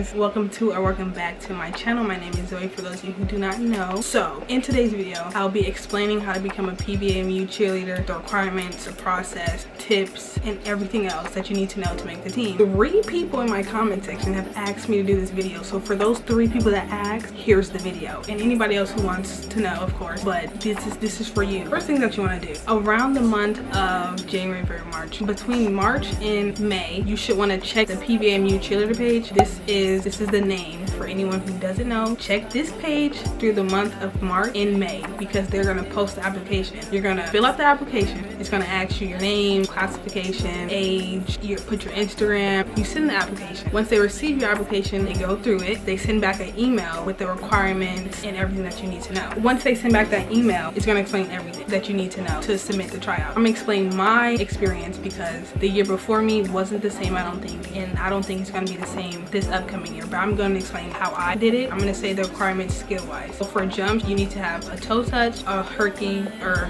guys, welcome to or welcome back to my channel. My name is Zoe, for those of you who do not know. So in today's video, I'll be explaining how to become a PVAMU cheerleader, the requirements, the process, tips, and everything else that you need to know to make the team. 3 people in my comment section have asked me to do this video, so for those 3 people that asked, here's the video, and anybody else who wants to know, of course, but this is for you. First thing that you want to do around the month of January, February, March, between March and May, you should want to check the PVAMU cheerleader page. This is the name for anyone who doesn't know. Check this page through the month of March and May, because they're going to post the application. You're going to fill out the application. It's going to ask you your name, classification, age, you put your Instagram, you send the application. Once they receive your application, they go through it, they send back an email with the requirements and everything that you need to know. Once they send back that email, it's going to explain everything that you need to know to submit the tryout. I'm going to explain my experience because the year before me wasn't the same, I don't think, and I don't think it's going to be the same this upcoming year, but I'm going to explain how I did it. I'm going to say the requirements skill-wise. So for jumps, you need to have a toe touch, a herky, or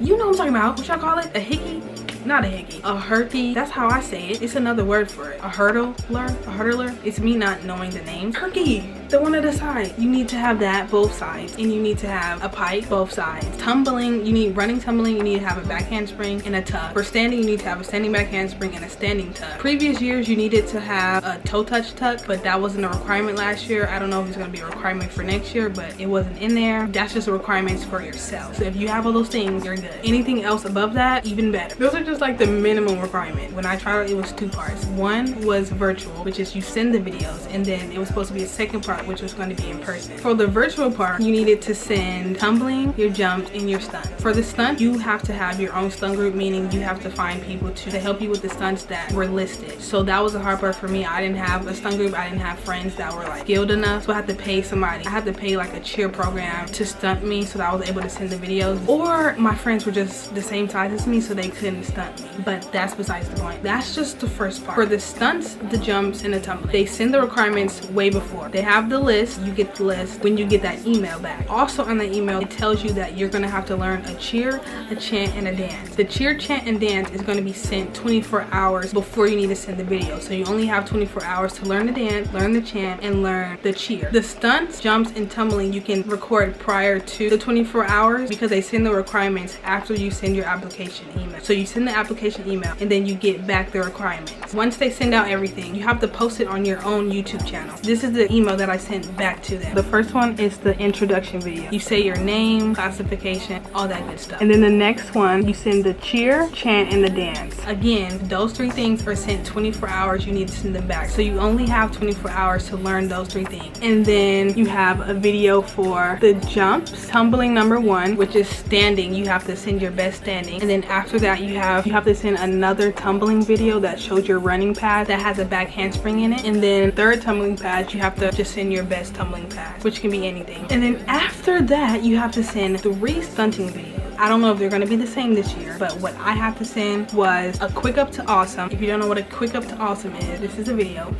you know what I'm talking about, what y'all call it, a hickey? Not a hickey, a herky. That's how I say it. It's another word for it. A hurdler. It's me not knowing the name. Herky, the one at the side. You need to have that both sides, and you need to have a pipe both sides. Tumbling, you need running tumbling. You need to have a back handspring and a tuck. For standing, you need to have a standing back handspring and a standing tuck. Previous years, you needed to have a toe touch tuck, but that wasn't a requirement last year. I don't know if it's going to be a requirement for next year, but it wasn't in there. That's just requirements for yourself. So if you have all those things, you're good. Anything else above that, even better. Those are just like the minimum requirement. When I tried it was 2 parts. One was virtual, which is you send the videos, and then it was supposed to be a second part, which was going to be in person. For the virtual part, you needed to send tumbling, your jumps, and your stunts. For the stunt, you have to have your own stunt group, meaning you have to find people to help you with the stunts that were listed. So that was the hard part for me. I didn't have a stunt group. I didn't have friends that were like skilled enough, so I had to pay somebody. I had to pay like a cheer program to stunt me so that I was able to send the videos, or my friends were just the same size as me, so they couldn't stunt me. But that's besides the point. That's just the first part. For the stunts, the jumps, and the tumbling, they send the requirements way before. They have the list. You get the list when you get that email back. Also on the email, it tells you that you're going to have to learn a cheer, a chant, and a dance. The cheer, chant, and dance is going to be sent 24 hours before you need to send the video. So you only have 24 hours to learn the dance, learn the chant, and learn the cheer. The stunts, jumps, and tumbling you can record prior to the 24 hours because they send the requirements after you send your application email. So you send the application email, and then you get back the requirements. Once they send out everything, you have to post it on your own YouTube channel. This is the email that I sent back to them. The first one is the introduction video. You say your name, classification, all that good stuff. And then the next one, you send the cheer, chant, and the dance. Again, those 3 things are sent 24 hours. You need to send them back. So you only have 24 hours to learn those 3 things. And then you have a video for the jumps, tumbling number 1, which is standing. You have to send your best standing. And then after that, you have to send another tumbling video that shows your running pad that has a back handspring in it. And then third tumbling pad, you have to just send your best tumbling pad, which can be anything. And then after that, you have to send 3 stunting videos. I don't know if they're going to be the same this year, but what I have to send was a quick up to awesome. If you don't know what a quick up to awesome is, this is a video.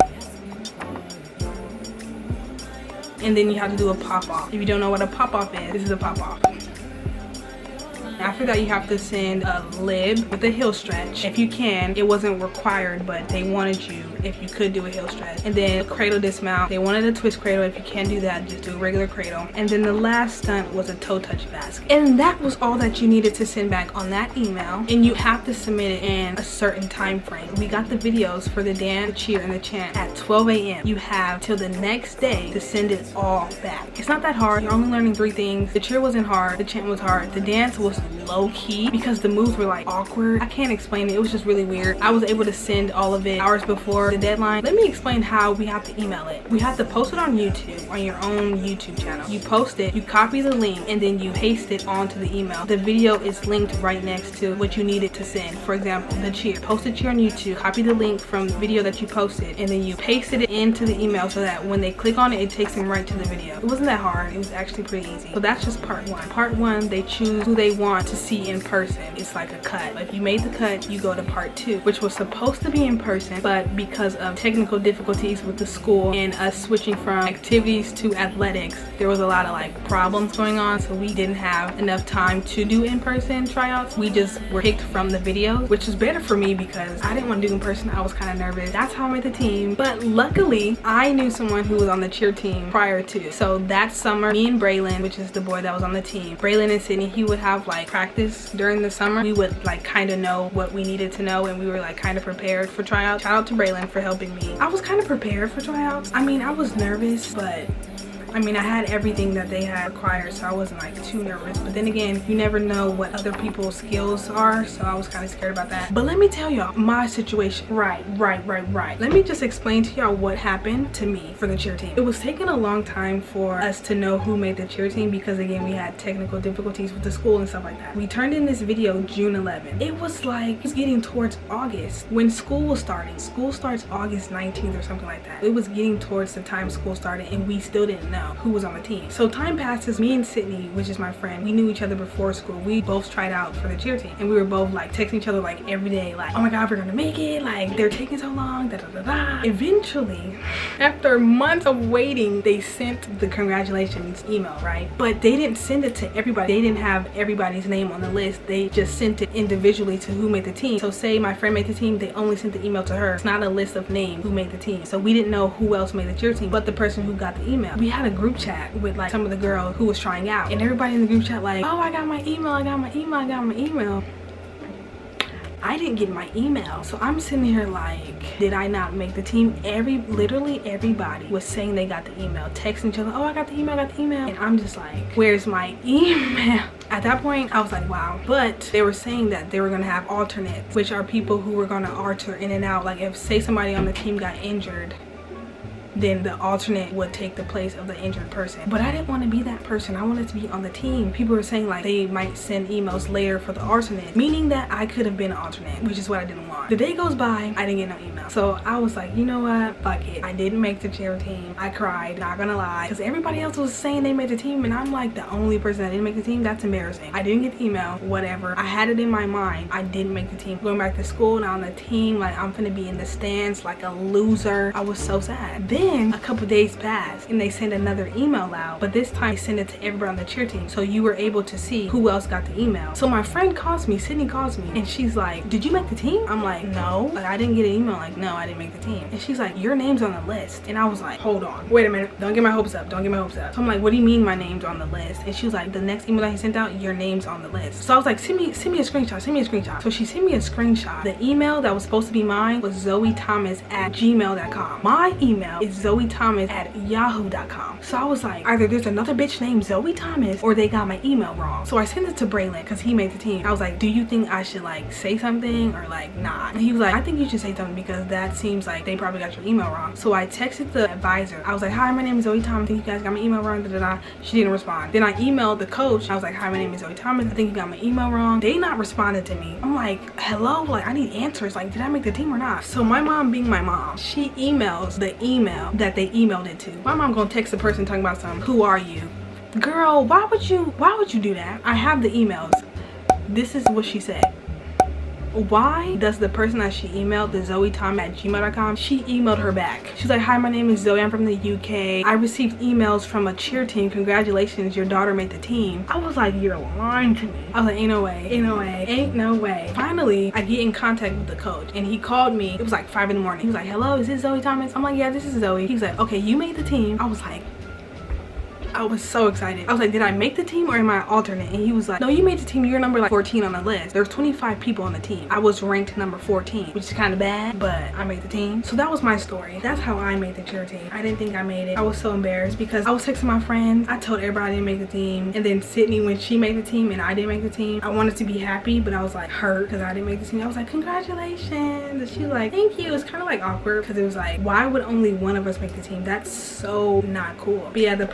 And then you have to do a pop off. If you don't know what a pop off is, this is a pop off. After that, you have to send a lib with a heel stretch. If you can, it wasn't required, but they wanted you, if you could, do a heel stretch. And then a cradle dismount. They wanted a twist cradle. If you can't do that, just do a regular cradle. And then the last stunt was a toe touch basket. And that was all that you needed to send back on that email. And you have to submit it in a certain time frame. We got the videos for the dance, the cheer, and the chant at 12 a.m. You have till the next day to send it all back. It's not that hard. You're only learning 3 things. The cheer wasn't hard. The chant was hard. The dance was low-key because the moves were like awkward. I can't explain it. It was just really weird. I was able to send all of it hours before the deadline. Let me explain how we have to email it. We have to post it on YouTube, on your own YouTube channel. You post it, you copy the link, and then you paste it onto the email. The video is linked right next to what you needed to send. For example, the cheer. Post the cheer on YouTube, copy the link from the video that you posted, and then you pasted it into the email so that when they click on it, it takes them right to the video. It wasn't that hard. It was actually pretty easy. So that's just part 1. Part 1, they choose who they want to to see in person. It's like a cut. If you made the cut, you go to part 2, which was supposed to be in person, but because of technical difficulties with the school and us switching from activities to athletics, there was a lot of like problems going on, so we didn't have enough time to do in-person tryouts. We just were picked from the video, which is better for me because I didn't want to do in person. I was kind of nervous. That's how I made the team. But luckily, I knew someone who was on the cheer team prior to. So that summer, me and Braylon, which is the boy that was on the team, Braylon and Sydney, he would have like practice during the summer. We would like kind of know what we needed to know, and we were like kind of prepared for tryouts. Shout out to Braylon for helping me. I was kind of prepared for tryouts. I mean, I was nervous, but I mean, I had everything that they had required, so I wasn't like too nervous. But then again, you never know what other people's skills are, so I was kind of scared about that. But let me tell y'all my situation. Right. Let me just explain to y'all what happened to me for the cheer team. It was taking a long time for us to know who made the cheer team because again, we had technical difficulties with the school and stuff like that. We turned in this video June 11th. It was like, it was getting towards August when school was starting. School starts August 19th or something like that. It was getting towards the time school started and we still didn't know who was on the team. So time passes. Me and Sydney, which is my friend, we knew each other before school. We both tried out for the cheer team and we were both like texting each other like every day, like, oh my god, we're gonna make it, like they're taking so long, da da da da. Eventually, after months of waiting, they sent the congratulations email, right? But they didn't send it to everybody. They didn't have everybody's name on the list. They just sent it individually to who made the team. So say my friend made the team, they only sent the email to her. It's not a list of names who made the team. So we didn't know who else made the cheer team but the person who got the email. We had a group chat with like some of the girls who was trying out, and everybody in the group chat like, oh, I got my email, I got my email, I got my email. I didn't get my email. So I'm sitting here like, did I not make the team? Literally everybody was saying they got the email, texting each other, oh, I got the email, I got the email. And I'm just like, where's my email? At that point, I was like, wow. But they were saying that they were gonna have alternates, which are people who were gonna alter in and out. Like if say somebody on the team got injured, then the alternate would take the place of the injured person. But I didn't want to be that person. I wanted to be on the team. People were saying like they might send emails later for the alternate, meaning that I could have been an alternate, which is what I didn't want. The day goes by, I didn't get no email. So I was like, you know what, fuck it. I didn't make the cheer team. I cried, not gonna lie, because everybody else was saying they made the team and I'm like the only person that didn't make the team. That's embarrassing. I didn't get the email, whatever. I had it in my mind, I didn't make the team. Going back to school, now on the team, like I'm finna be in the stands like a loser. I was so sad. Then a couple days passed and they sent another email out, but this time they sent it to everybody on the cheer team, so you were able to see who else got the email. So my friend calls me, Sydney calls me, and she's like, did you make the team? I'm like, no, like I didn't get an email. Like, no, I didn't make the team. And she's like, your name's on the list. And I was like, hold on, wait a minute, don't get my hopes up, don't get my hopes up. So I'm like, what do you mean my name's on the list? And she was like, the next email that he sent out, your name's on the list. So I was like, send me a screenshot, send me a screenshot. So she sent me a screenshot. The email that was supposed to be mine was zoethomas@gmail.com. My email is zoethomas@yahoo.com. So I was like, either there's another bitch named Zoe Thomas or they got my email wrong. So I sent it to Braylon because he made the team. I was like, do you think I should like say something or like not? And he was like, I think you should say something because that seems like they probably got your email wrong. So I texted the advisor. I was like, hi, my name is Zoe Thomas. I think you guys got my email wrong. Da, da, da. She didn't respond. Then I emailed the coach. I was like, hi, my name is Zoe Thomas. I think you got my email wrong. They not responded to me. I'm like, hello, like I need answers. Like, did I make the team or not? So my mom, being my mom, she emails the email that they emailed it to. My mom gonna text the person talking about something. Who are you? Girl, why would you do that? I have the emails. This is what she said. Why does the person that she emailed, the zoethomas@gmail.com, she emailed her back. She's like, hi, my name is Zoe, I'm from the UK. I received emails from a cheer team. Congratulations, your daughter made the team. I was like, you're lying to me. I was like, ain't no way, ain't no way, ain't no way. Finally, I get in contact with the coach and he called me. It was like 5 in the morning. He was like, hello, is this Zoe Thomas? I'm like, yeah, this is Zoe. He was like, okay, you made the team. I was like, I was so excited. I was like, did I make the team or am I alternate? And he was like, no, you made the team. You're number like 14 on the list. There's 25 people on the team. I was ranked number 14, which is kind of bad, but I made the team. So that was my story. That's how I made the cheer team. I didn't think I made it. I was so embarrassed because I was texting my friends. I told everybody I didn't make the team. And then Sydney, when she made the team and I didn't make the team, I wanted to be happy, but I was like hurt because I didn't make the team. I was like, congratulations. And she was like, thank you. It was kind of like awkward because it was like, why would only one of us make the team? That's so not cool. But yeah, the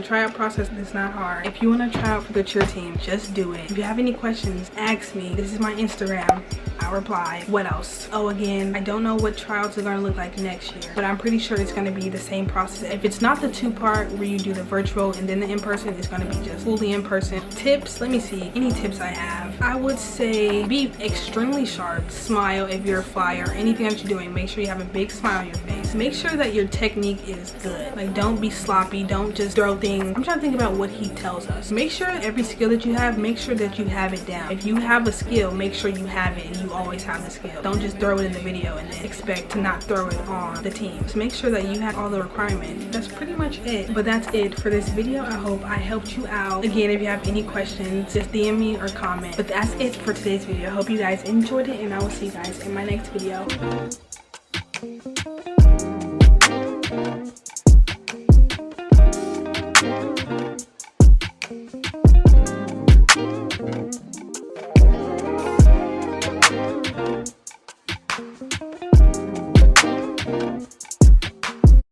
tryout process, it's not hard. If you want to try out for the cheer team, just do it. If you have any questions, ask me. This is my Instagram. I'll reply. What else? Oh, again, I don't know what tryouts are going to look like next year, but I'm pretty sure it's going to be the same process. If it's not the two-part where you do the virtual and then the in-person, it's going to be just fully in-person. Tips, let me see any tips I have. I would say be extremely sharp. Smile if you're a flyer. Anything that you're doing, make sure you have a big smile on your face. Make sure that your technique is good. Like, don't be sloppy. Don't just throw things. I'm trying to think about what he tells us. Make sure every skill that you have, make sure that you have it down. If you have a skill, make sure you have it and you always have the skill. Don't just throw it in the video and then expect to not throw it on the team. So make sure that you have all the requirements. That's pretty much it. But that's it for this video. I hope I helped you out. Again, if you have any questions, just DM me or comment. But that's it for today's video. I hope you guys enjoyed it, and I will see you guys in my next video.